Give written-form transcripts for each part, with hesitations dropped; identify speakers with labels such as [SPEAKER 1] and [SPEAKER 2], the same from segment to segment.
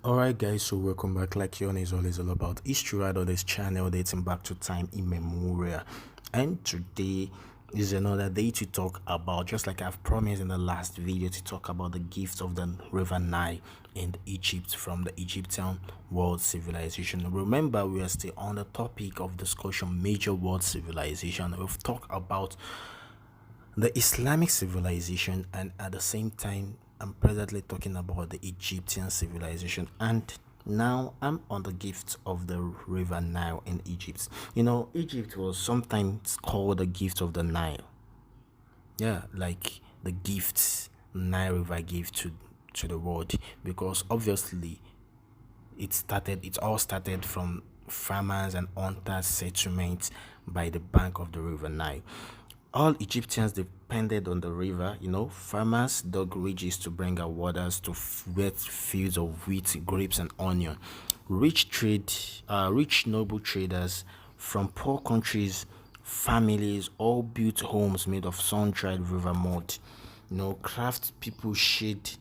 [SPEAKER 1] Alright guys, so welcome back. Like Yon is always all about history right on this channel dating back to time immemorial. And today is another day to talk about, just like I've promised in the last video, to talk about the gifts of the River Nile in Egypt from the Egyptian world civilization. Remember, we are still on the topic of discussion major world civilization. We've talked about the Islamic civilization, and at the same time, I'm presently talking about the Egyptian civilization. And now I'm on the gift of the River Nile in Egypt. Egypt was sometimes called the gift of the Nile. Yeah, like the gifts Nile River gave to the world, because obviously it all started from farmers and hunters settlements by the bank of the River Nile. All Egyptians depended on the river. Farmers dug ridges to bring out waters to wet fields of wheat, grapes, and onion. Rich noble traders from poor countries, families all built homes made of sun-dried river mud. Craft people shaped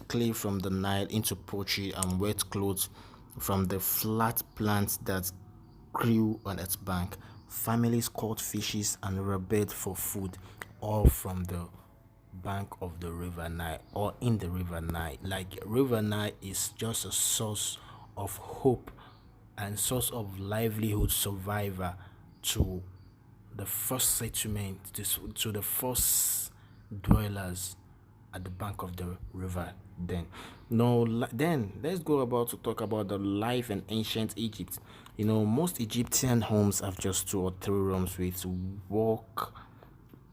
[SPEAKER 1] clay from the Nile into pottery and wet clothes from the flat plants that grew on its bank. Families caught fishes and rebelled for food, all from the bank of the River Nile or in the River Nile. Like River Nile is just a source of hope and source of livelihood survivor to the first settlement, to the first dwellers at the bank of the river. Then let's go about to talk about the life in ancient Egypt. Most Egyptian homes have just two or three rooms with work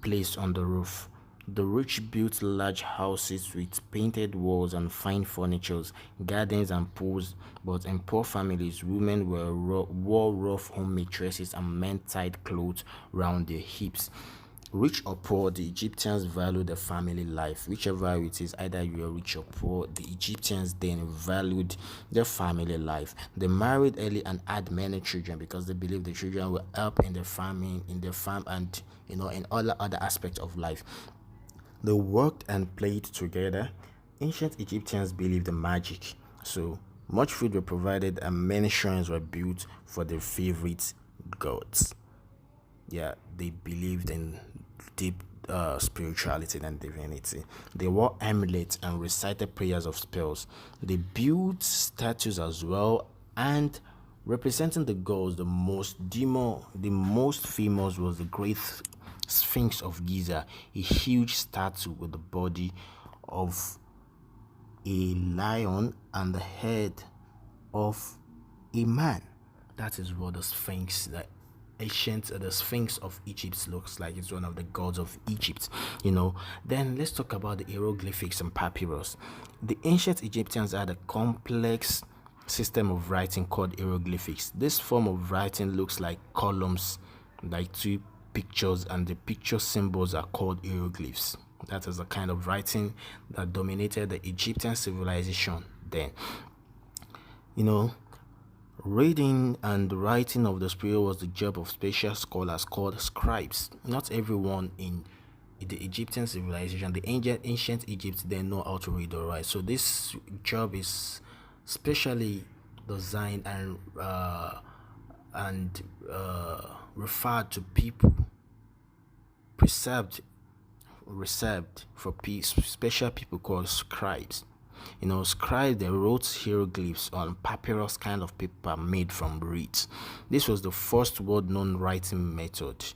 [SPEAKER 1] placed on the roof. The rich built large houses with painted walls and fine furniture, gardens and pools, but in poor families, women wore rough homemade dresses and men tied clothes round their hips. Rich or poor, the Egyptians valued the family life. Whichever it is, either you are rich or poor, the Egyptians then valued their family life. They married early and had many children because they believed the children will help in their farming, in their farm, and in all other aspects of life. They worked and played together. Ancient Egyptians believed in magic, so much food were provided and many shrines were built for their favorite gods. Yeah, they believed in deep spirituality and divinity. They wore amulets and recited prayers of spells. They built statues as well, and representing the gods, the most famous was the Great Sphinx of Giza, a huge statue with the body of a lion and the head of a man. That is what the Sphinx of Egypt looks like. It's one of the gods of Egypt. Then let's talk about the hieroglyphics and papyrus. The ancient Egyptians had a complex system of writing called hieroglyphics. This form of writing looks like columns, like two pictures, and the picture symbols are called hieroglyphs. That is the kind of writing that dominated the Egyptian civilization then. Reading and writing of the spirit was the job of special scholars called scribes. Not everyone in the Egyptian civilization, the ancient Egypt, they know how to read or write. So this job is specially designed and referred to people reserved for special people called scribes. Scribes, they wrote hieroglyphs on papyrus kind of paper made from reeds. This was the first world-known writing method.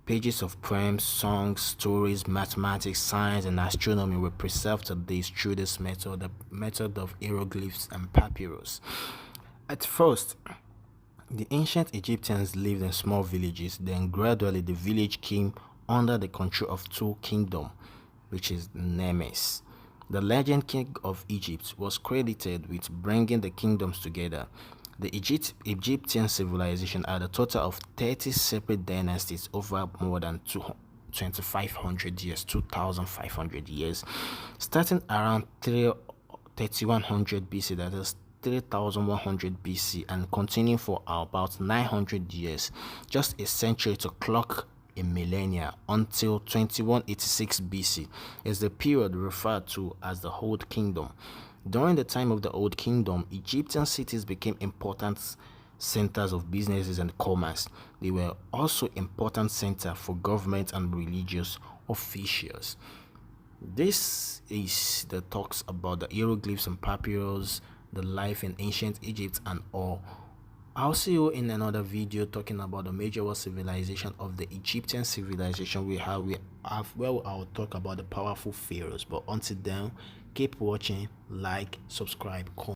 [SPEAKER 1] Pages of poems, songs, stories, mathematics, science, and astronomy were preserved today through this method, the method of hieroglyphs and papyrus. At first, the ancient Egyptians lived in small villages. Then gradually the village came under the control of two kingdoms, which is Nemes. The legend king of Egypt was credited with bringing the kingdoms together. The Egyptian civilization had a total of 30 separate dynasties over more than 2,500 years, 2,500 years, starting around 3100 BC, that is 3100 BC, and continuing for about 900 years, just a century to clock a millennia, until 2186 BC is the period referred to as the Old Kingdom. During the time of the Old Kingdom, Egyptian cities became important centers of businesses and commerce. They were also important centers for government and religious officials. This is the talks about the hieroglyphs and papyrus, the life in ancient Egypt and all. I'll see you in another video talking about the major world civilization of the Egyptian civilization we have where I'll talk about the powerful pharaohs. But until then, keep watching, like, subscribe, comment.